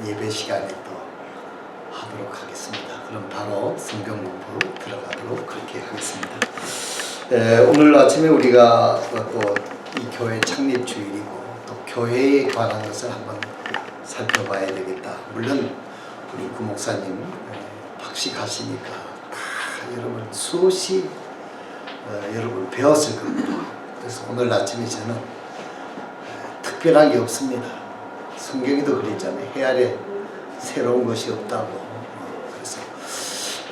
예배 시간에 또 하도록 하겠습니다. 그럼 바로 성경 공부 들어가도록 그렇게 하겠습니다. 오늘 아침에 우리가 또 이 교회 창립 주일이고 또 교회에 관한 것을 한번 살펴봐야 되겠다. 물론 우리 구 목사님 박식하시니까 여러분 수없이 여러분 배웠을 겁니다. 그래서 오늘 아침에 저는 특별한 게 없습니다. 성경에도 그랬잖아요. 해 아래 새로운 것이 없다고. 그래서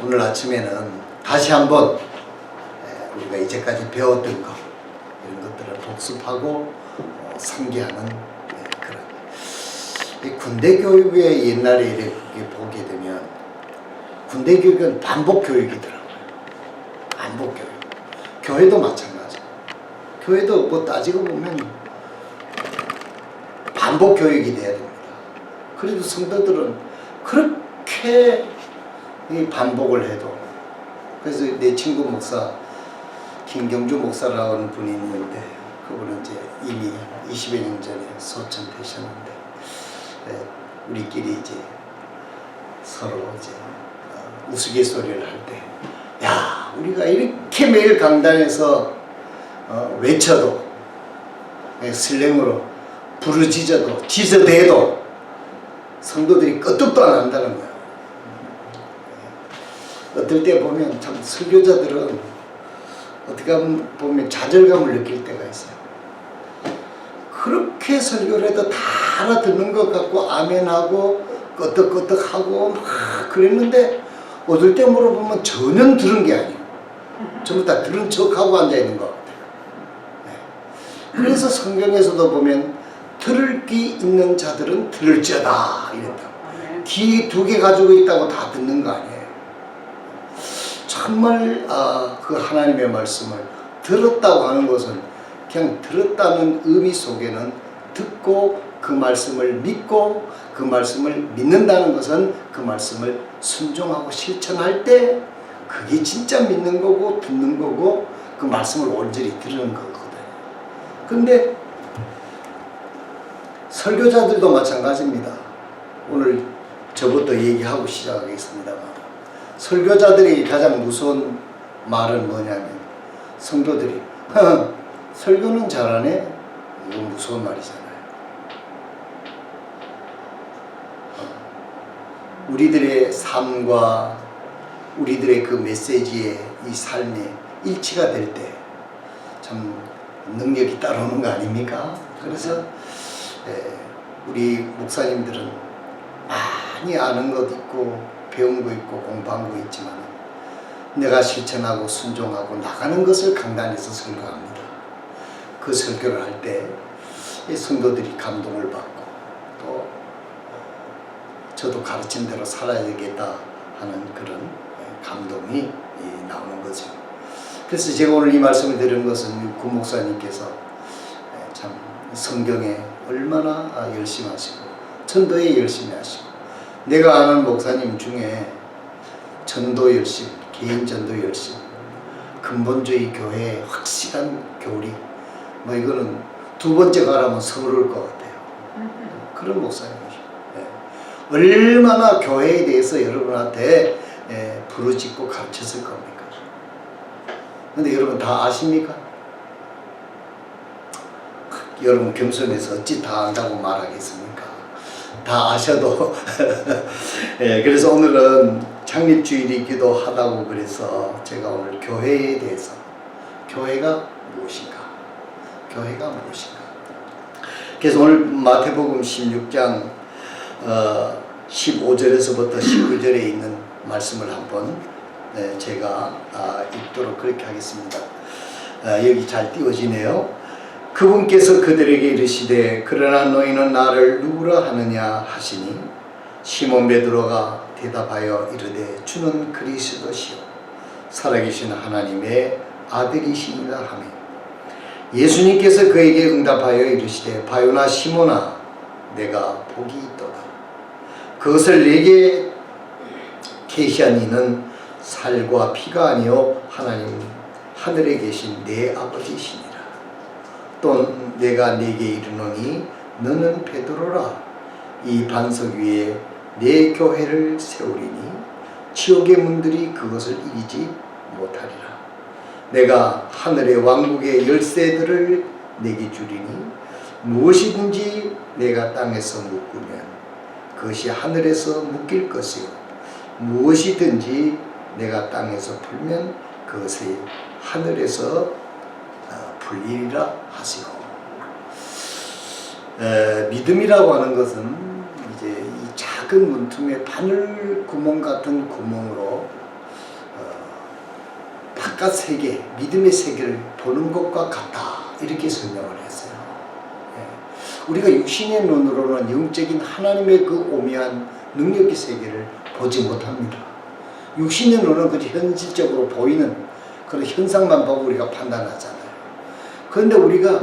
오늘 아침에는 다시 한번 우리가 이제까지 배웠던 것 이런 것들을 복습하고 상기하는 그런 이 군대 교육에 옛날에 이렇게 보게 되면 군대 교육은 반복 교육이더라고요. 반복 교육. 교회도 마찬가지. 교회도 뭐 따지고 보면 반복 교육이 돼야 됩니다. 그래도 성도들은 그렇게 이 반복을 해도 그래서 내 친구 목사 김경주 목사라는 분이 있는데 그분은 이제 이미 20여 년 전에 소천되셨는데 우리끼리 이제 서로 이제 우스갯소리를 할 때 야 우리가 이렇게 매일 강단에서 외쳐도 슬랭으로 부르짖어도 지저대도 성도들이 끄떡도 안 한다는 거예요. 어떨 때 보면 참 설교자들은 어떻게 보면 좌절감을 느낄 때가 있어요. 그렇게 설교를 해도 다 알아듣는 것 같고 아멘하고 끄떡끄떡하고 막 그랬는데 어떨 때 물어보면 전혀 들은 게 아니에요. 전부 다 들은 척하고 앉아있는 것 같아요. 그래서 성경에서도 보면 들을 귀 있는 자들은 들을지어다 이랬다고. 귀 2개 가지고 있다고 다 듣는 거 아니에요. 정말 그 하나님의 말씀을 들었다고 하는 것은 그냥 들었다는 의미 속에는 듣고 그 말씀을 믿고 그 말씀을 믿는다는 것은 그 말씀을 순종하고 실천할 때 그게 진짜 믿는 거고 듣는 거고 그 말씀을 온전히 들은 거거든요. 근데 설교자들도 마찬가지입니다. 오늘 저부터 얘기하고 시작하겠습니다만 설교자들이 가장 무서운 말은 뭐냐면 성도들이 설교는 잘하네? 이건 무서운 말이잖아요. 우리들의 삶과 우리들의 그 메시지의 이 삶에 일치가 될 때 참 능력이 따라오는 거 아닙니까? 그래서 우리 목사님들은 많이 아는 것 있고 배운 거 있고 공부한 거 있지만 내가 실천하고 순종하고 나가는 것을 강단에서 설교합니다. 그 설교를 할 때 성도들이 감동을 받고 또 저도 가르친 대로 살아야 되겠다 하는 그런 감동이 나오는 거죠. 그래서 제가 오늘 이 말씀을 드리는 것은 구 목사님께서 참 성경에 얼마나 열심히 하시고 전도에 열심히 하시고 내가 아는 목사님 중에 전도 열심, 개인 전도 열심, 근본주의 교회에 확실한 교리 뭐 이거는 2번째 가라면 서러울 것 같아요. 그런 목사님이죠. 얼마나 교회에 대해서 여러분한테 부르짖고 가르쳤을 겁니까? 근데 여러분 다 아십니까? 여러분 겸손해서 어찌 다 안다고 말하겠습니까? 다 아셔도 그래서 오늘은 창립주일이기도 하다고 그래서 제가 오늘 교회에 대해서 교회가 무엇인가? 교회가 무엇인가? 그래서 오늘 마태복음 16장 15절에서부터 19절에 있는 말씀을 한번 제가 읽도록 그렇게 하겠습니다. 여기 잘 띄워지네요. 그분께서 그들에게 이르시되 그러나 너희는 나를 누구라 하느냐 하시니 시몬 베드로가 대답하여 이르되 주는 그리스도시요 살아계신 하나님의 아들이시니라 하며 예수님께서 그에게 응답하여 이르시되 바요나 시몬아 내가 복이 있도다. 그것을 내게 계시한 이는 살과 피가 아니요 하나님 하늘에 계신 내 아버지시니라. 또 내가 네게 이르노니 너는 베드로라. 이 반석 위에 내 교회를 세우리니 지옥의 문들이 그것을 이기지 못하리라. 내가 하늘의 왕국의 열쇠들을 내게 주리니 무엇이든지 내가 땅에서 묶으면 그것이 하늘에서 묶일 것이요 무엇이든지 내가 땅에서 풀면 그것이 하늘에서 풀리리라 하시고. 믿음이라고 하는 것은 이제 이 작은 문틈에 바늘 구멍 같은 구멍으로 바깥 세계, 믿음의 세계를 보는 것과 같다, 이렇게 설명을 했어요. 우리가 육신의 눈으로는 영적인 하나님의 그 오묘한 능력의 세계를 보지 못합니다. 육신의 눈은 그저 현실적으로 보이는 그런 현상만 보고 우리가 판단하잖아요. 그런데 우리가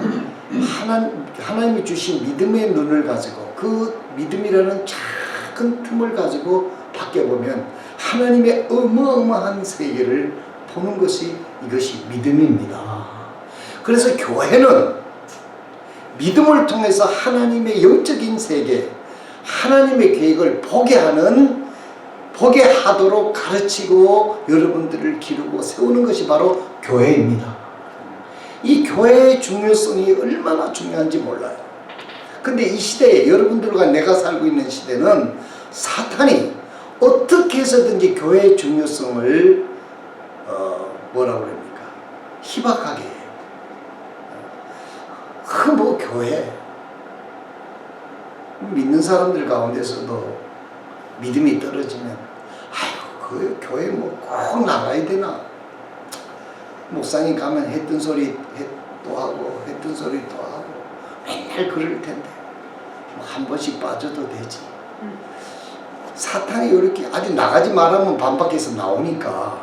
하나님이 주신 믿음의 눈을 가지고 그 믿음이라는 작은 틈을 가지고 밖에 보면 하나님의 어마어마한 세계를 보는 것이 이것이 믿음입니다. 그래서 교회는 믿음을 통해서 하나님의 영적인 세계, 하나님의 계획을 보게 하도록 가르치고 여러분들을 기르고 세우는 것이 바로 교회입니다. 이 교회의 중요성이 얼마나 중요한지 몰라요. 근데 이 시대에 여러분들과 내가 살고 있는 시대는 사탄이 어떻게 해서든지 교회의 중요성을 뭐라고 그럽니까? 희박하게 해요. 뭐 교회 믿는 사람들 가운데서도 믿음이 떨어지면 아이고 그 교회 뭐 꼭 나가야 되나? 목사님 가면 했던 소리 또 하고 했던 소리 또 하고 맨날 그럴 텐데 뭐 한 번씩 빠져도 되지. 사탄이 이렇게 아직 나가지 말하면 반박해서 나오니까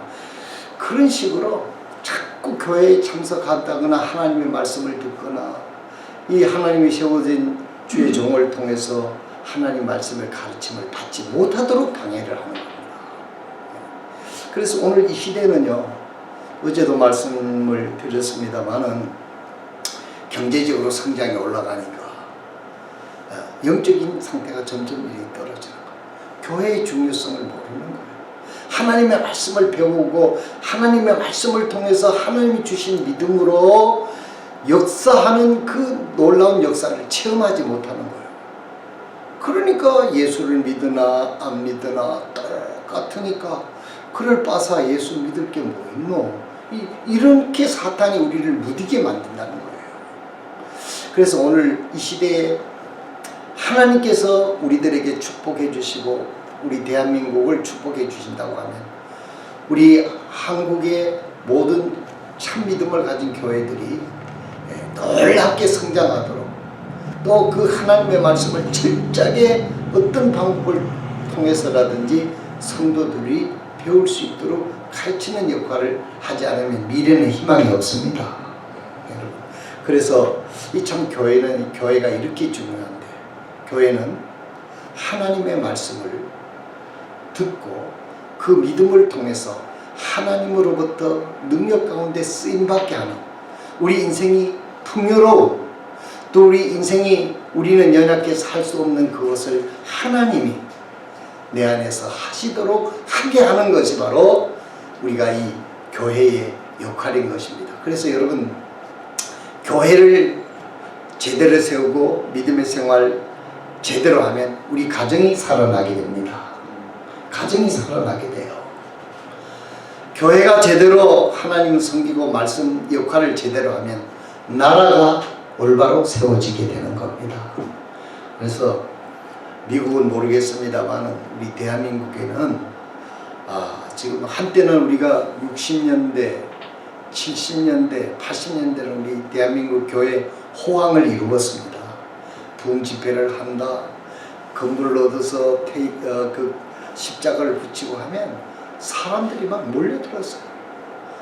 그런 식으로 자꾸 교회에 참석한다거나 하나님의 말씀을 듣거나 이 하나님이 세워진 주의 종을 통해서 하나님 말씀을 가르침을 받지 못하도록 방해를 하는 겁니다. 그래서 오늘 이 시대는요, 어제도 말씀을 드렸습니다마는 경제적으로 성장이 올라가니까 영적인 상태가 점점 떨어지는 거예요. 교회의 중요성을 모르는 거예요. 하나님의 말씀을 배우고 하나님의 말씀을 통해서 하나님이 주신 믿음으로 역사하는 그 놀라운 역사를 체험하지 못하는 거예요. 그러니까 예수를 믿으나 안 믿으나 똑같으니까 그럴 바사 예수 믿을 게 뭐 있노? 이렇게 사탄이 우리를 무디게 만든다는 거예요. 그래서 오늘 이 시대에 하나님께서 우리들에게 축복해 주시고 우리 대한민국을 축복해 주신다고 하면 우리 한국의 모든 참 믿음을 가진 교회들이 놀랍게 성장하도록 또 그 하나님의 말씀을 철저하게 어떤 방법을 통해서라든지 성도들이 배울 수 있도록 가르치는 역할을 하지 않으면 미래는 희망이 없습니다. 여러분. 그래서 이 참 교회가 이렇게 중요한데 교회는 하나님의 말씀을 듣고 그 믿음을 통해서 하나님으로부터 능력 가운데 쓰임받게 하는 우리 인생이 풍요로운 또 우리는 연약해서 할 수 없는 그것을 하나님이 내 안에서 하시도록 하게 하는 것이 바로 우리가 이 교회의 역할인 것입니다. 그래서 여러분 교회를 제대로 세우고 믿음의 생활 제대로 하면 우리 가정이 살아나게 됩니다. 가정이 살아나게 돼요. 교회가 제대로 하나님을 섬기고 말씀 역할을 제대로 하면 나라가 올바로 세워지게 되는 겁니다. 그래서 미국은 모르겠습니다만 우리 대한민국에는 지금 한때는 우리가 60년대, 70년대, 80년대는 우리 대한민국 교회 호황을 이루었습니다. 부흥 집회를 한다, 건물을 얻어서 그 십자가를 붙이고 하면 사람들이 막 몰려들었어요.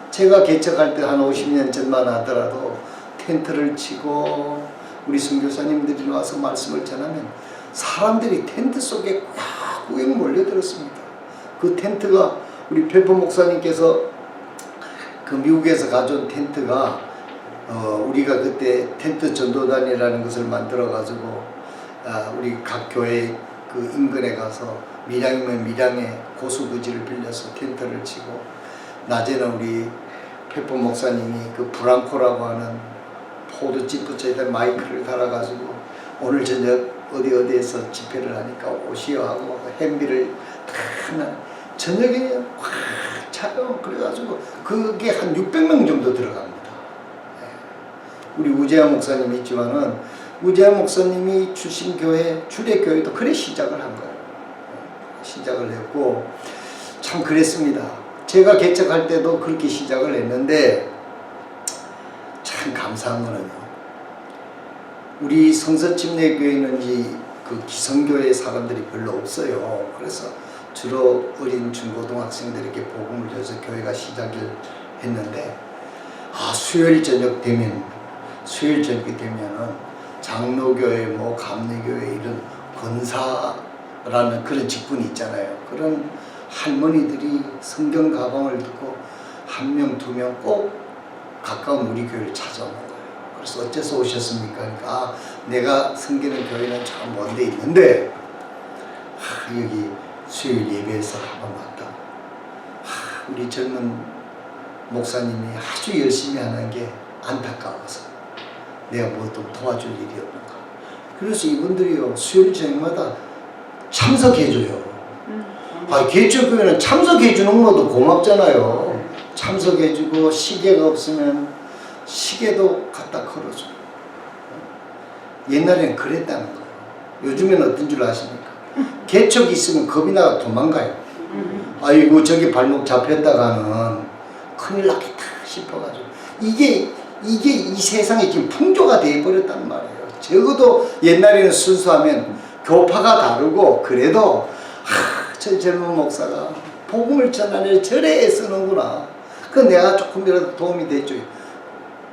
제가 개척할 때 한 50년 전만 하더라도 텐트를 치고 우리 선교사님들이 와서 말씀을 전하면 사람들이 텐트 속에 꽉 몰려들었습니다. 그 텐트가 우리 펠퍼 목사님께서 그 미국에서 가져온 텐트가 우리가 그때 텐트 전도단이라는 것을 만들어 가지고 우리 각 교회 그 인근에 가서 밀양이면 밀양에 고수부지를 빌려서 텐트를 치고 낮에는 우리 페퍼 목사님이 그 브랑코라고 하는 포도집 붙여있다 마이크를 달아가지고 오늘 저녁 어디에서 집회를 하니까 오시오 하고 햄비를 다 하나 저녁에 확 차요. 그래가지고 그게 한 600명 정도 들어갑니다. 우리 우재한 목사님이 있지만은 우재한 목사님이 출신 교회 주례교회도 그래 시작을 한 거예요. 시작을 했고 참 그랬습니다. 제가 개척할 때도 그렇게 시작을 했는데 참 감사한 거는요. 우리 성서침례교회는 그 기성교회 사람들이 별로 없어요. 그래서 주로 어린 중고등학생들에게 복음을 줘서 교회가 시작을 했는데 수요일 저녁 되면은 장로교회 뭐 감리교회 이런 권사라는 그런 직분이 있잖아요. 그런 할머니들이 성경 가방을 듣고 한 명, 두 명 꼭 가까운 우리 교회를 찾아오는 거예요. 그래서 어째서 오셨습니까? 그러니까 내가 섬기는 교회는 참 먼데 있는데 여기 수요일 예배에서 한번 왔다. 우리 젊은 목사님이 아주 열심히 하는 게 안타까워서 내가 뭐 좀 도와줄 일이 없는가. 그래서 이분들이요 수요일 저녁마다 참석해줘요. 개척교회는 참석해주는 것도 고맙잖아요. 참석해주고 시계가 없으면 시계도 갖다 걸어줘요. 옛날에는 그랬다는 거예요. 요즘에는 어떤 줄 아십니까? 개척이 있으면 겁이 나가 도망가요. 아이고 저기 발목 잡혔다가는 큰일 나겠다 싶어가지고 이게 이 세상에 지금 풍조가 되어버렸단 말이에요. 적어도 옛날에는 순수하면 교파가 다르고 그래도 저 젊은 목사가 복음을 전하는 절에 애쓰는구나. 그 내가 조금이라도 도움이 됐죠.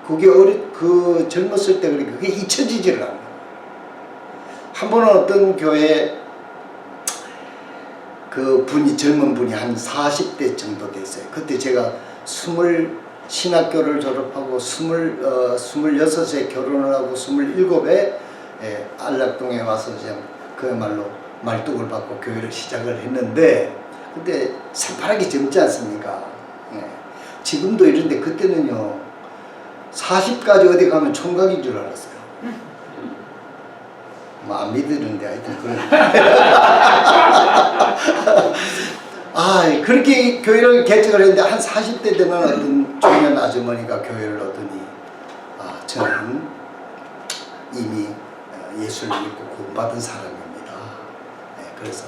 그게 그 젊었을 때 그게 잊혀지지를 않아요. 한 번은 어떤 교회 그 분이 젊은 분이 한 40대 정도 됐어요. 그때 제가 신학교를 졸업하고 26에 결혼을 하고 27에 안락동에 와서 그야말로 말뚝을 받고 교회를 시작을 했는데 그때 새파랗게 젊지 않습니까? 지금도 이런데 그때는요 40까지 어디 가면 총각인 줄 알았어요. 뭐 안 믿으는데 하여튼 그렇게 교회를 개척을 했는데 한 40대 되는 어떤 중년 아주머니가 교회를 오더니 저는 이미 예수를 믿고 구원받은 사람입니다. 그래서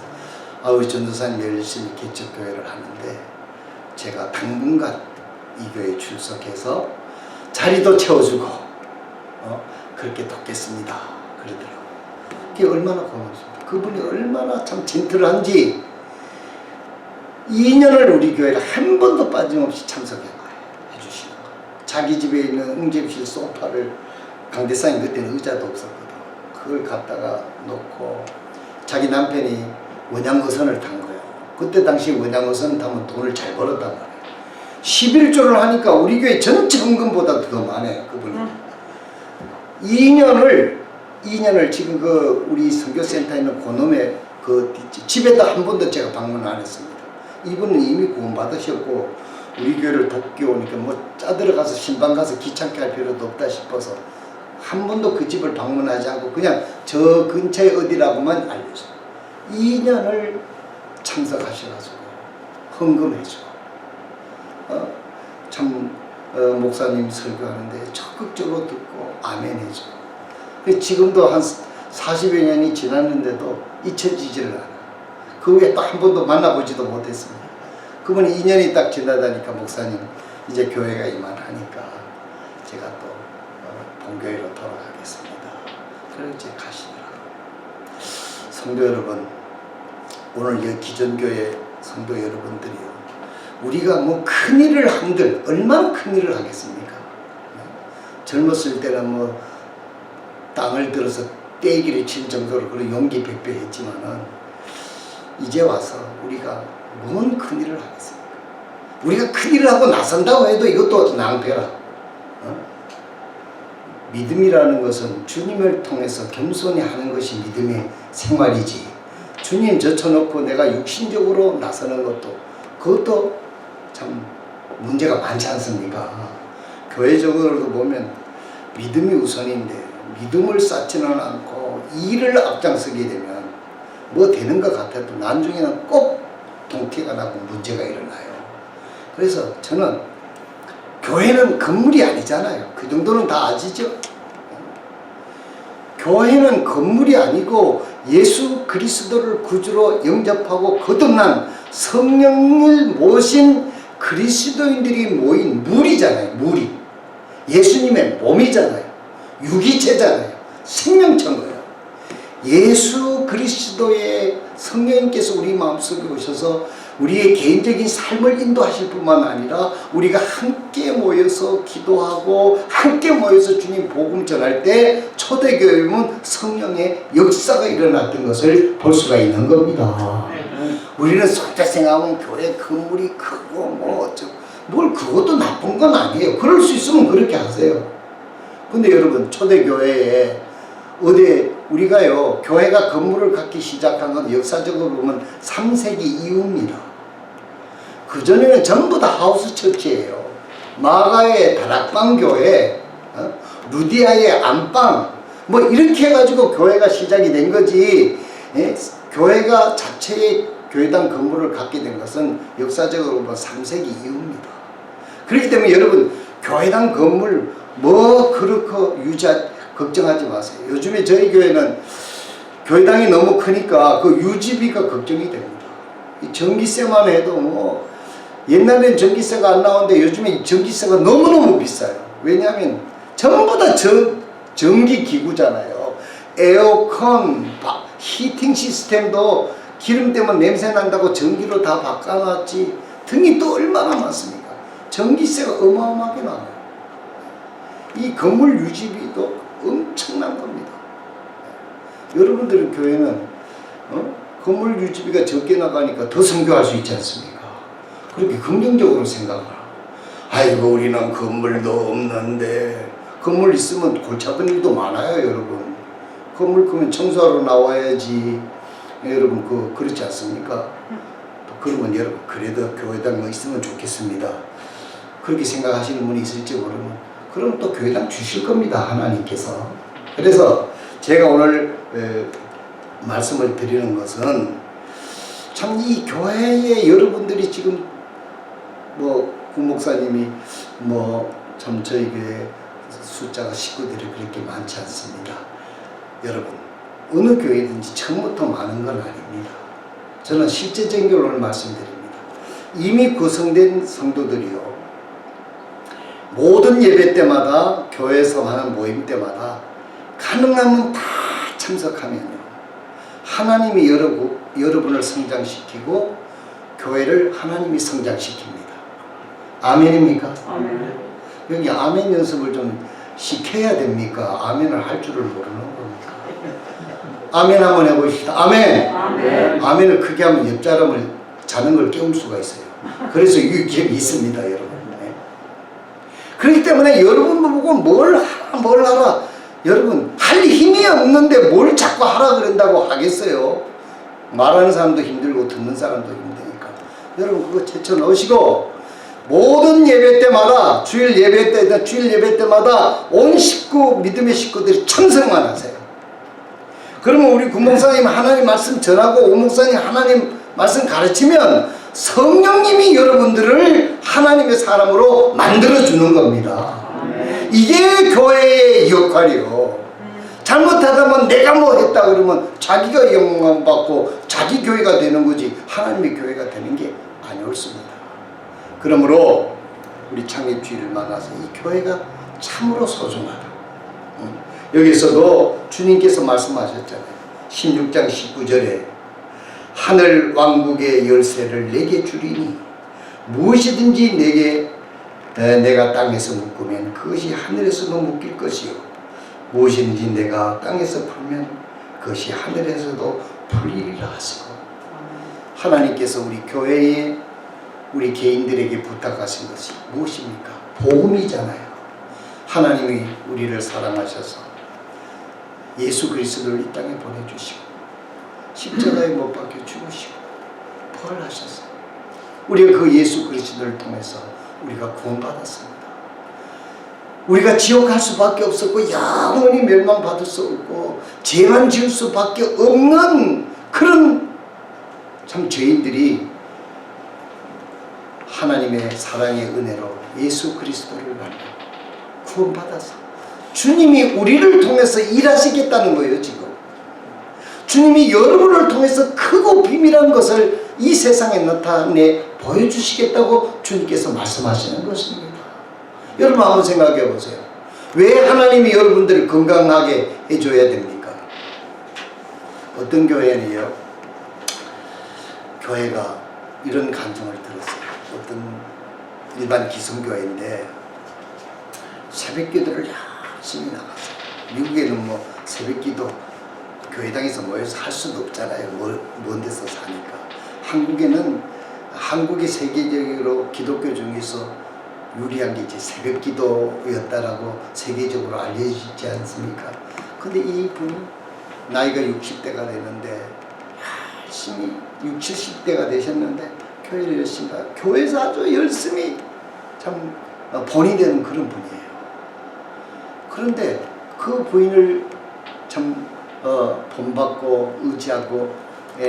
우리 전도사님 열심히 개척교회를 하는데 제가 당분간 이 교회에 출석해서 자리도 채워주고 그렇게 돕겠습니다. 그러더라고요. 그게 얼마나 고맙습니다. 그분이 얼마나 참 젠틀한지 2년을 우리 교회를 한 번도 빠짐없이 참석해 주시는 거예요. 자기 집에 있는 응접실 소파를 강대상이 그때는 의자도 없었거든. 그걸 갖다가 놓고 자기 남편이 원양어선을 탄 거예요. 그때 당시 원양어선 타면 돈을 잘 벌었단 말이에요. 11조를 하니까 우리 교회 전체 헌금보다 더 많아요. 그분이. 2년을 지금 우리 선교센터에 있는 고놈의 집에도 한 번도 제가 방문 안 했습니다. 이분은 이미 구원 받으셨고 우리 교회를 돕기 오니까 뭐 짜들어가서 신방 가서 귀찮게 할 필요도 없다 싶어서 한 번도 그 집을 방문하지 않고 그냥 저 근처에 어디라고만 알려줘요. 2년을 참석하셔가지고 헌금해주고 목사님 설교하는데 적극적으로 듣고 아멘 해주고 지금도 한 40여 년이 지났는데도 잊혀지지를 않아요. 그 후에 또 한 번도 만나보지도 못했습니다. 그분이 2년이 딱 지나다니까 목사님 이제 교회가 이만하니까 제가 또 본교회로 돌아가겠습니다. 그래서 이제 가시더라고요. 성도 여러분, 오늘 이 기존교회 성도 여러분들이요, 우리가 뭐 큰일을 한들 얼마나 큰일을 하겠습니까? 젊었을 때는 뭐 땅을 들어서 떼기를 칠 정도로 그런 용기 백배했지만은 이제 와서 우리가 뭔 큰일을 하겠습니까? 우리가 큰일을 하고 나선다고 해도 이것도 낭패라. 믿음이라는 것은 주님을 통해서 겸손히 하는 것이 믿음의 생활이지 주님 젖혀놓고 내가 육신적으로 나서는 것도 그것도 참 문제가 많지 않습니까? 교회적으로도 보면 믿음이 우선인데 믿음을 쌓지는 않고 일을 앞장서게 되면 뭐 되는 것 같아도 나중에는 꼭 동태가 나고 문제가 일어나요. 그래서 저는 교회는 건물이 아니잖아요. 그 정도는 다 아시죠? 교회는 건물이 아니고 예수 그리스도를 구주로 영접하고 거듭난 성령을 모신 그리스도인들이 모인 무리잖아요. 무리. 예수님의 몸이잖아요. 유기체잖아요. 생명체인 거예요. 예수 그리스도의 성령님께서 우리 마음속에 오셔서 우리의 개인적인 삶을 인도하실 뿐만 아니라 우리가 함께 모여서 기도하고 함께 모여서 주님 복음 전할 때 초대교회는 성령의 역사가 일어났던 것을 볼 수가 있는 겁니다. 우리는 솔직히 생각하면 교회 건물이 크고 뭘 그것도 나쁜 건 아니에요. 그럴 수 있으면 그렇게 하세요. 근데 여러분 초대교회에 어디 우리가요 교회가 건물을 갖기 시작한 건 역사적으로 보면 3세기 이후입니다. 그전에는 전부 다 하우스 처치예요. 마가의 다락방 교회, 루디아의 안방 뭐 이렇게 해가지고 교회가 시작이 된 거지. 예? 교회가 자체의 교회당 건물을 갖게 된 것은 역사적으로 보면 3세기 이후입니다. 그렇기 때문에 여러분 교회당 건물 뭐 그렇고 걱정하지 마세요. 요즘에 저희 교회는 교회당이 너무 크니까 그 유지비가 걱정이 됩니다. 이 전기세만 해도 뭐 옛날엔 전기세가 안 나오는데 요즘에 전기세가 너무너무 비싸요. 왜냐하면 전부 다 전기 기구잖아요. 에어컨, 히팅 시스템도 기름 때문에 냄새 난다고 전기로 다 바꿔놨지 등이 또 얼마나 많습니까? 전기세가 어마어마하게 나와요. 이 건물 유지비도 엄청난 겁니다. 여러분들은 교회는 건물 유지비가 적게 나가니까 더 선교할 수 있지 않습니까? 그렇게 긍정적으로 생각하라. 아이고 우리는 건물도 없는데 건물 있으면 골치 아픈 일도 많아요. 여러분 건물 크면 청소하러 나와야지. 여러분 그렇지 않습니까? 그러면 여러분 그래도 교회당 뭐 있으면 좋겠습니다. 그렇게 생각하시는 분이 있을지 모르면 그럼 또 교회당 주실 겁니다. 하나님께서. 그래서 제가 오늘 말씀을 드리는 것은 참 이 교회에 여러분들이 지금 뭐 구목사님이 뭐 참 저희 교회 숫자가 식구들이 그렇게 많지 않습니다. 여러분 어느 교회든지 처음부터 많은 건 아닙니다. 저는 실제적인 걸 오늘 말씀드립니다. 이미 구성된 성도들이요 모든 예배 때마다 교회에서 하는 모임 때마다 가능하면 다 참석하면요 하나님이 여러분을 성장시키고 교회를 하나님이 성장시킵니다. 아멘입니까? 아멘. 여기 아멘 연습을 좀 시켜야 됩니까? 아멘을 할 줄을 모르는 겁니까? 아멘 한번 해보십시다. 아멘. 아멘. 아멘을 크게 하면 옆 사람을 자는 걸 깨울 수가 있어요. 그래서 유익이 있습니다, 여러분. 네. 그렇기 때문에 여러분 보고 뭘 하라. 여러분 할 힘이 없는데 뭘 자꾸 하라 그런다고 하겠어요? 말하는 사람도 힘들고 듣는 사람도 힘드니까 여러분 그거 제쳐 넣으시고 모든 예배 때마다 주일 예배 때마다 온 식구 믿음의 식구들이 참석만 하세요. 그러면 우리 구목사님 하나님 말씀 전하고 오목사님 하나님 말씀 가르치면 성령님이 여러분들을 하나님의 사람으로 만들어주는 겁니다. 이게 교회의 역할이요. 잘못하다면 내가 뭐 했다 그러면 자기가 영광 받고 자기 교회가 되는 거지 하나님의 교회가 되는 게 아니었습니다. 그러므로 우리 창립주의를 만나서 이 교회가 참으로 소중하다. 여기서도 주님께서 말씀하셨잖아요. 16장 19절에 하늘 왕국의 열쇠를 내게 주리니 무엇이든지 내가 땅에서 묶으면 그것이 하늘에서도 묶일 것이요 무엇이든지 내가 땅에서 풀면 그것이 하늘에서도 풀리리라 하시고 하나님께서 우리 교회에 우리 개인들에게 부탁하신 것이 무엇입니까? 복음이잖아요. 하나님이 우리를 사랑하셔서 예수 그리스도를 이 땅에 보내주시고 십자가에 못 박혀 죽으시고 부활하셨어요. 우리가 그 예수 그리스도를 통해서 우리가 구원받았습니다. 우리가 지옥 갈 수밖에 없었고 영원히 멸망받을 수 없고 죄만 지을 수밖에 없는 그런 참 죄인들이 하나님의 사랑의 은혜로 예수 그리스도를 만나 구원받아서 주님이 우리를 통해서 일하시겠다는 거예요. 지금 주님이 여러분을 통해서 크고 비밀한 것을 이 세상에 나타내 보여주시겠다고 주님께서 말씀하시는 것입니다. 여러분 한번 생각해 보세요. 왜 하나님이 여러분들을 건강하게 해줘야 됩니까? 어떤 교회는요, 교회가 이런 간증을 들었어요. 어떤 일반 기성교회인데 새벽기도를 열심히 나갔어요. 미국에는 뭐 새벽기도 교회당에서 모여서 할 수도 없잖아요. 먼 데서 사니까. 한국이 세계적으로 기독교 중에서 유리한 게 이제 새벽기도였다라고 세계적으로 알려지지 않습니까? 근데 이분이 나이가 60대가 되는데 열심히 60, 70대가 되셨는데 교회를 열심히 교회에서 아주 열심히 참 본이 되는 그런 분이에요. 그런데 그 부인을 참 본받고 의지하고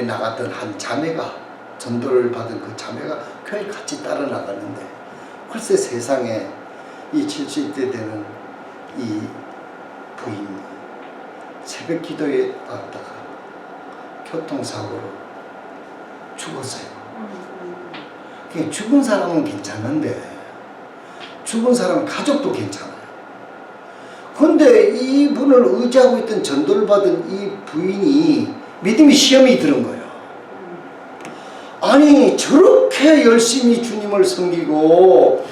나갔던 한 자매가, 전도를 받은 그 자매가 교회를 같이 따라 나가는데 글쎄 세상에 이 70대 되는 이 부인이 새벽 기도에 왔다가 교통사고로 죽었어요. 죽은 사람은 괜찮은데 죽은 사람은 가족도 괜찮아요. 근데 이분을 의지하고 있던 전도를 받은 이 부인이 믿음의 시험이 들은 거예요. 아니 저렇게 열심히 주님을 섬기고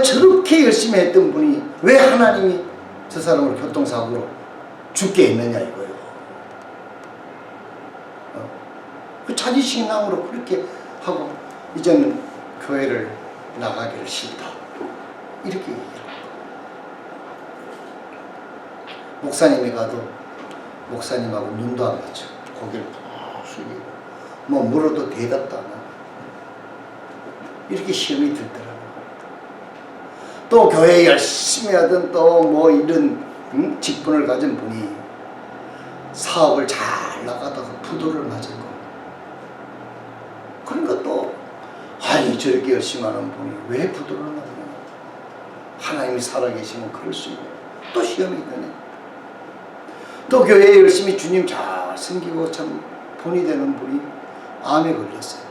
저렇게 열심히 했던 분이 왜 하나님이 저 사람을 교통사고로 죽게 했느냐 이거예요. 자기 신앙으로 그렇게 하고 이제는 교회를 나가기를 싫다 이렇게 얘기를 합니다. 목사님이 가도 목사님하고 눈도 안 맞춰 고개를 푹 숙이고 뭐 물어도 대답도 안 하고 이렇게 시험이 들더라고요. 또 교회 열심히 하던 또 뭐 이런 직분을 가진 분이 사업을 잘 나가다가 부도를 맞은 거. 그러니까 또 아니 저렇게 열심히 하는 분이 왜 부도를 맞느냐. 하나님이 살아계시면 그럴 수 있고 또 시험이 되네. 또 교회에 열심히 주님 잘 섬기고 참 본이 되는 분이 암에 걸렸어요.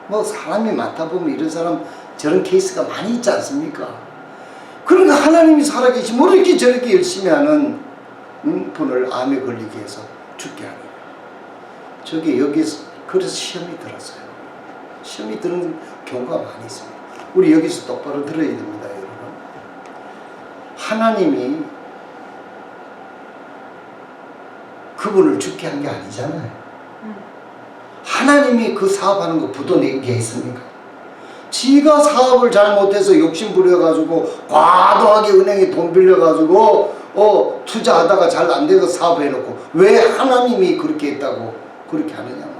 뭐 사람이 많다 보면 이런 사람 저런 케이스가 많이 있지 않습니까? 그러니까 하나님이 살아계시면 이렇게 저렇게 열심히 하는 분을 암에 걸리게 해서 죽게 하는 거예요. 저게 여기서 그래서 시험이 들었어요. 시험이 드는 경우가 많이 있습니다. 우리 여기서 똑바로 들어야 됩니다, 여러분. 하나님이 그분을 죽게 한 게 아니잖아요. 하나님이 그 사업하는 거 부도내게 했습니까? 지가 사업을 잘못해서 욕심 부려가지고 과도하게 은행에 돈 빌려가지고 투자하다가 잘 안 돼서 사업해놓고 왜 하나님이 그렇게 했다고 그렇게 하느냐 말이야.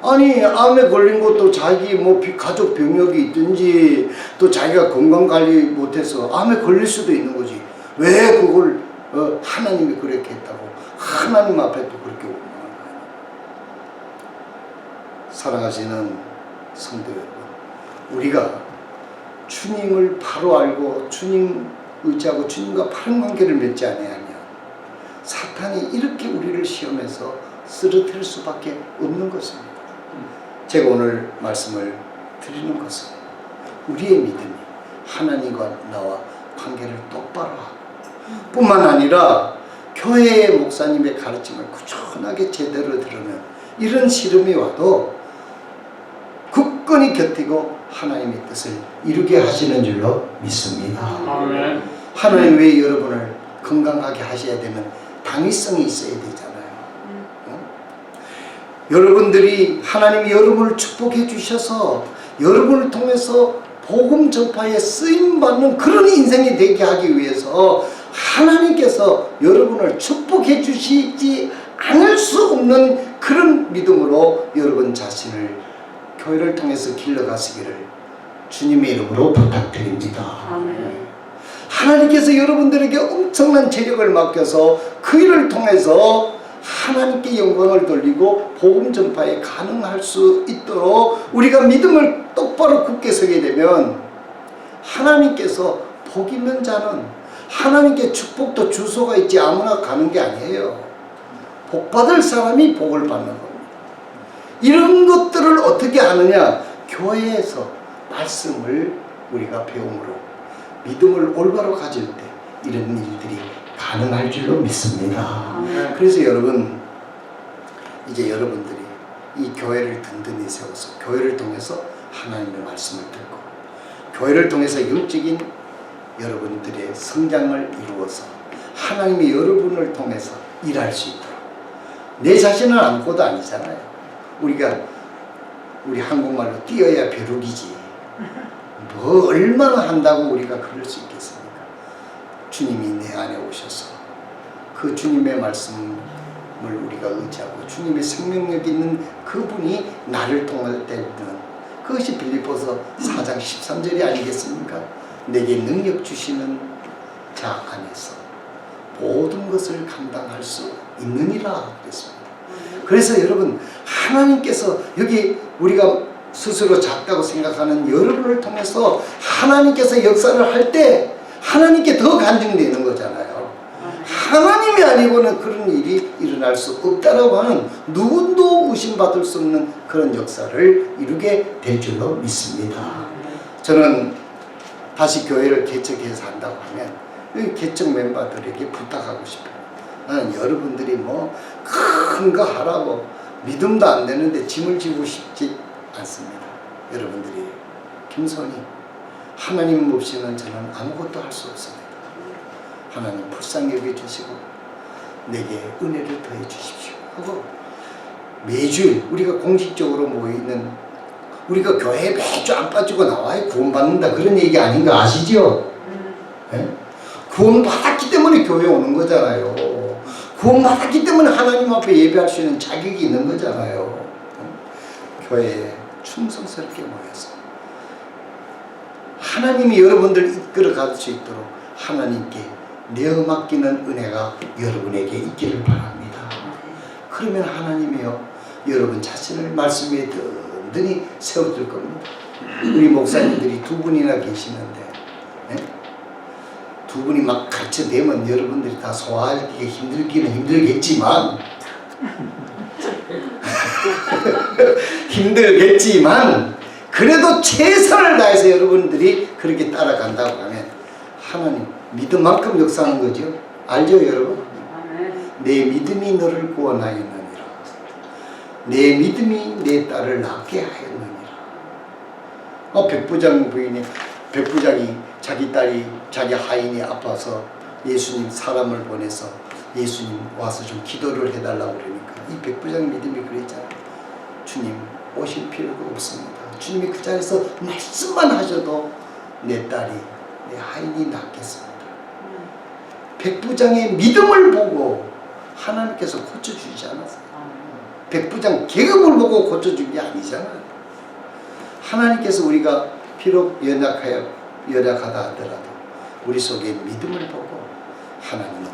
아니 암에 걸린 것도 자기 뭐 가족 병력이 있든지 또 자기가 건강관리 못해서 암에 걸릴 수도 있는 거지. 왜 그걸 하나님이 그렇게 했다고 하나님 앞에 또 그렇게 원망하는 거예요. 사랑하시는 성도 여러분, 우리가 주님을 바로 알고 주님 의지하고 주님과 바른 관계를 맺지 아니하면 사탄이 이렇게 우리를 시험해서 쓰러뜨릴 수밖에 없는 것입니다. 제가 오늘 말씀을 드리는 것은 우리의 믿음이 하나님과 나와 관계를 똑바로 하고 뿐만 아니라 교회의 목사님의 가르침을 꾸준하게 제대로 들으면 이런 시름이 와도 굳건히 곁이고 하나님의 뜻을 이루게 하시는 줄로 믿습니다. 아멘. 하나님 왜 여러분을 건강하게 하셔야 되면 당위성이 있어야 되잖아요. 여러분들이 하나님이 여러분을 축복해 주셔서 여러분을 통해서 복음 전파에 쓰임받는 그런 인생이 되게 하기 위해서 하나님께서 여러분을 축복해 주시지 나눌 수 없는 그런 믿음으로 여러분 자신을 교회를 통해서 길러가시기를 주님의 이름으로 부탁드립니다. 아멘. 하나님께서 여러분들에게 엄청난 재력을 맡겨서 그 일을 통해서 하나님께 영광을 돌리고 복음 전파에 가능할 수 있도록 우리가 믿음을 똑바로 굳게 서게 되면 하나님께서 복 있는 자는 하나님께 축복도 주소가 있지 아무나 가는 게 아니에요. 복 받을 사람이 복을 받는 겁니다. 이런 것들을 어떻게 하느냐? 교회에서 말씀을 우리가 배움으로 믿음을 올바로 가질 때 이런 일들이 가능할 줄로 믿습니다. 그래서 여러분, 이제 여러분들이 이 교회를 든든히 세워서 교회를 통해서 하나님의 말씀을 듣고 교회를 통해서 영적인 여러분들의 성장을 이루어서 하나님이 여러분을 통해서 일할 수 있도록, 내 자신은 아무것도 아니잖아요. 우리 한국말로 뛰어야 벼룩이지 뭐 얼마나 한다고 우리가 그럴 수 있겠습니까? 주님이 내 안에 오셔서 그 주님의 말씀을 우리가 의지하고 주님의 생명력 있는 그분이 나를 통할 때는, 그것이 빌립보서 4장 13절이 아니겠습니까? 내게 능력 주시는 자 안에서 모든 것을 감당할 수 있느니라 그랬습니다. 그래서 여러분, 하나님께서 여기 우리가 스스로 작다고 생각하는 여러분을 통해서 하나님께서 역사를 할 때 하나님께 더 간증되는 거잖아요. 하나님이 아니고는 그런 일이 일어날 수 없다라고 하는, 누구도 의심받을 수 없는 그런 역사를 이루게 될 줄로 믿습니다. 저는 다시 교회를 개척해서 한다고 하면 이 개척 멤버들에게 부탁하고 싶어요. 나는 여러분들이 뭐 큰 거 하라고 믿음도 안 되는데 짐을 지고 싶지 않습니다. 여러분들이 겸손히, 하나님 없이는 저는 아무것도 할 수 없습니다. 하나님 불쌍히 여겨주시고 내게 은혜를 더해 주십시오 하고, 매주 우리가 공식적으로 모이는, 우리가 교회에 매주 안 빠지고 나와야 구원받는다 그런 얘기 아닌 거 아시죠? 네? 구원받았기 때문에 교회에 오는 거잖아요. 구원받았기 때문에 하나님 앞에 예배할 수 있는 자격이 있는 거잖아요. 교회에 충성스럽게 모여서 하나님이 여러분들 이끌어 갈 수 있도록 하나님께 내어 맡기는 은혜가 여러분에게 있기를 바랍니다. 그러면 하나님이요, 여러분 자신을 말씀 위에 든든히 세워줄 겁니다. 우리 목사님들이 두 분이나 계시는데, 네? 두 분이 막 같이 되면 여러분들이 다 소화하기 힘들기는 힘들겠지만 힘들겠지만 그래도 최선을 다해서 여러분들이 그렇게 따라간다고 하면 하나님 믿음만큼 역사하는 거죠. 알죠 여러분? 내 믿음이 너를 구원하였느니라. 내 믿음이 내 딸을 낳게 하였느니라. 백부장 부인이, 백부장이 자기 딸이, 자기 하인이 아파서 예수님 사람을 보내서 예수님 와서 좀 기도를 해달라고 그러니까 이 백부장 믿음이 그랬잖아요. 주님 오실 필요가 없습니다. 주님이 그 자리에서 말씀만 하셔도 내 딸이, 내 하인이 낫겠습니다. 백부장의 믿음을 보고 하나님께서 고쳐주지 않았어요. 백부장 계급을 보고 고쳐준 게 아니잖아요. 하나님께서 우리가 비록 연약하다 하더라도 우리 속에 믿음을 보고 하나님은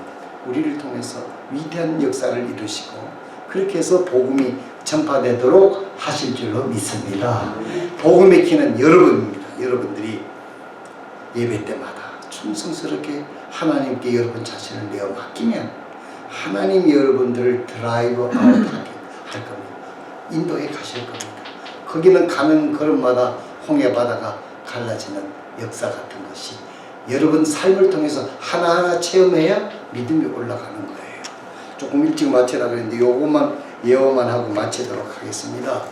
우리를 통해서 위대한 역사를 이루시고 그렇게 해서 복음이 전파되도록 하실 줄로 믿습니다. 복음의 키는 여러분입니다. 여러분들이 예배 때마다 충성스럽게 하나님께 여러분 자신을 내어 맡기면 하나님이 여러분들을 드라이브 아웃 할 겁니다. 인도에 가실 겁니다. 거기는 가는 걸음마다 홍해바다가 갈라지는 역사 같은 것이 여러분 삶을 통해서 하나하나 체험해야 믿음이 올라가는 거예요. 조금 일찍 마치라 그랬는데 요것만 예언만 하고 마치도록 하겠습니다.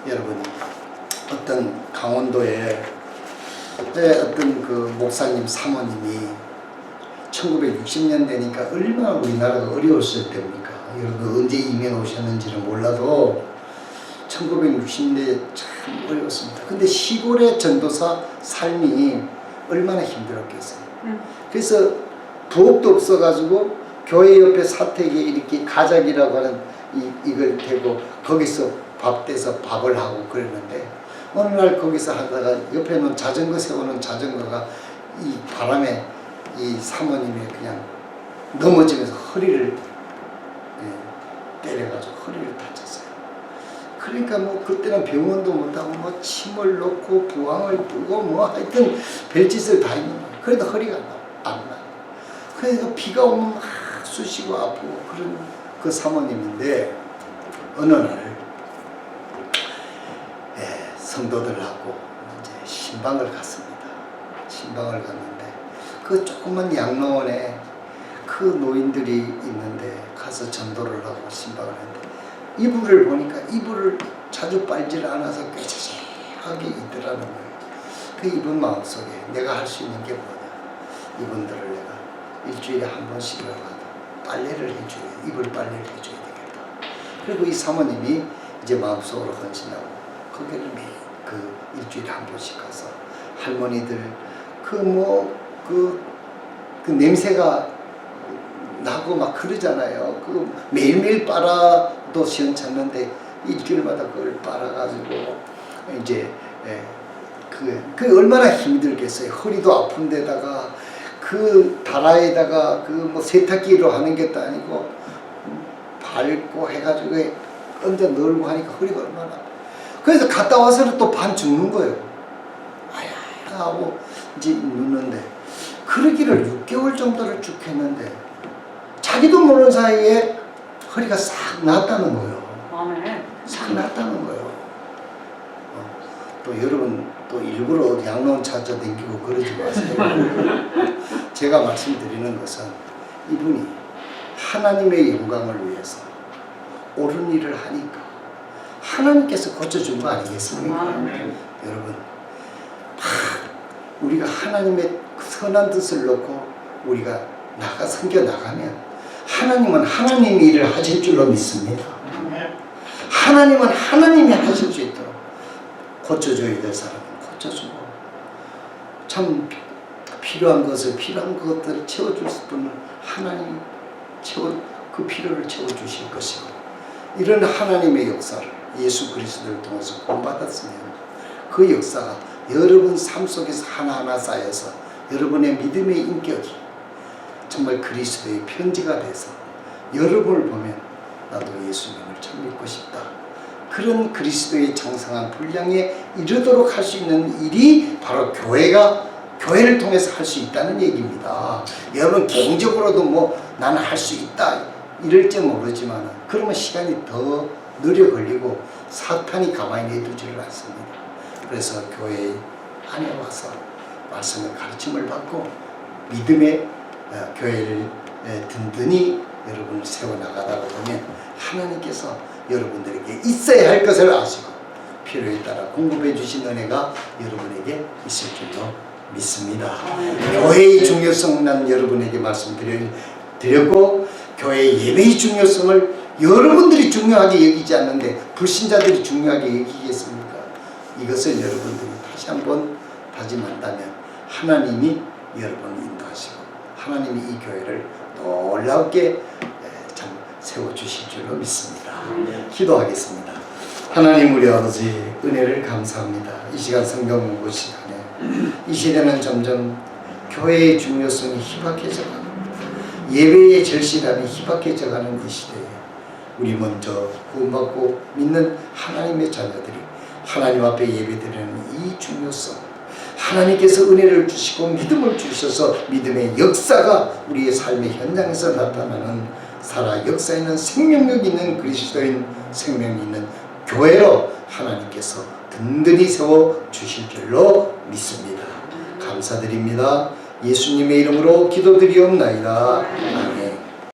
여러분, 어떤 강원도에 어떤 그 목사님 사모님이 1960년 되니까 얼마나 우리나라가 어려웠을 때입니까? 여러분 언제 이민 오셨는지는 몰라도 1960년대 참 어려웠습니다. 근데 시골의 전도사 삶이 얼마나 힘들었겠어요. 그래서 부업도 없어가지고 교회 옆에 사택에 이렇게 가작이라고 하는 이걸 대고 거기서 밥 떼서 밥을 하고 그랬는데, 어느 날 거기서 하다가 옆에 있는 자전거 세우는 자전거가 이 바람에 이 사모님이 그냥 넘어지면서 허리를 때려가지고 허리를 다쳤어요. 그러니까 뭐 그때는 병원도 못하고 뭐 침을 넣고 부항을 뜨고 뭐 하여튼 별짓을 다 했는 거예요. 그래도 허리가 안 나. 그래서 비가 오면 막 쑤시고 아프고 그런 그 사모님인데, 어느 날 성도들하고 이제 신방을 갔습니다. 신방을 갔는데 그 조그만 양로원에 그 노인들이 있는데 가서 전도를 하고 신방을 했는데, 이불을 보니까 이불을 자주 빨질 않아서 꾀지하게 있더라는 거예요. 그 이분 마음속에 내가 할 수 있는 게 뭐냐, 이분들을 내가 일주일에 한 번씩이라도 빨래를 해줘야, 이불 빨래를 해줘야 되겠다. 그리고 이 사모님이 이제 마음속으로 헌신하고 거기를 매일 그 일주일에 한 번씩 가서 할머니들 그 냄새가 나고 막 그러잖아요. 그 매일매일 빨아도 시원찮는데 일주일마다 그걸 빨아가지고 이제 그 얼마나 힘들겠어요. 허리도 아픈데다가 그 다라에다가 그 뭐 세탁기로 하는 것도 아니고 밟고 해가지고 얹어 넣고 하니까 허리가 얼마나 아파. 그래서 갔다 와서는 또 반 죽는 거예요. 아야 하고 이제 눕는데, 그러기를 6개월 정도를 쭉 했는데 자기도 모르는 사이에 허리가 싹 낫다는 거예요. 싹 낫다는 거예요. 또 여러분 또 일부러 양로원 찾아다니고 그러지 마세요. 제가 말씀드리는 것은 이분이 하나님의 영광을 위해서 옳은 일을 하니까 하나님께서 고쳐준 거 아니겠습니까? 여러분, 우리가 하나님의 선한 뜻을 놓고 우리가 섬겨 나가면 하나님은 하나님의 일을 하실 줄로 믿습니다. 하나님은 하나님이 하실 수 있도록 고쳐줘야 될 사람은 고쳐주고, 참 필요한 것들을 채워줄 분은 하나님 그 필요를 채워주실 것이고, 이런 하나님의 역사를 예수 그리스도를 통해서 본받았으면 그 역사가 여러분 삶 속에서 하나하나 쌓여서 여러분의 믿음의 인격이 정말 그리스도의 편지가 돼서 여러분을 보면 나도 예수님을 참 믿고 싶다, 그런 그리스도의 정상한 분량에 이르도록 할 수 있는 일이 바로 교회를 통해서 할 수 있다는 얘기입니다. 여러분 개인적으로도 뭐 나는 할 수 있다 이럴지 모르지만 그러면 시간이 더 느려 걸리고 사탄이 가만히 내두지를 않습니다. 그래서 교회 안에 와서 말씀의 가르침을 받고 믿음의 교회를 든든히 여러분을 세워나가다가 보면 하나님께서 여러분들에게 있어야 할 것을 아시고 필요에 따라 공급해 주신 은혜가 여러분에게 있을 줄로 믿습니다. 교회의 중요성 난 여러분에게 말씀드렸고, 교회의 예배의 중요성을 여러분들이 중요하게 여기지 않는데 불신자들이 중요하게 여기겠습니까? 이것을 여러분들이 다시 한번 다짐한다면 하나님이 여러분을 인도하시고 하나님이 이 교회를 놀랍게 참 세워주실 줄로 믿습니다. 기도하겠습니다. 하나님 우리 아버지 은혜를 감사합니다. 이 시간 성경 공부 시간에 이 시대는 점점 교회의 중요성이 희박해져가고 예배의 절실함이 희박해져가는 이 시대에 우리 먼저 구원받고 믿는 하나님의 자녀들이 하나님 앞에 예배드리는 이 중요성, 하나님께서 은혜를 주시고 믿음을 주셔서 믿음의 역사가 우리의 삶의 현장에서 나타나는 살아 역사에는 생명력 있는 그리스도인 생명이 있는 교회로 하나님께서 든든히 세워주실 줄로 믿습니다. 감사드립니다. 예수님의 이름으로 기도드리옵나이다. 아멘.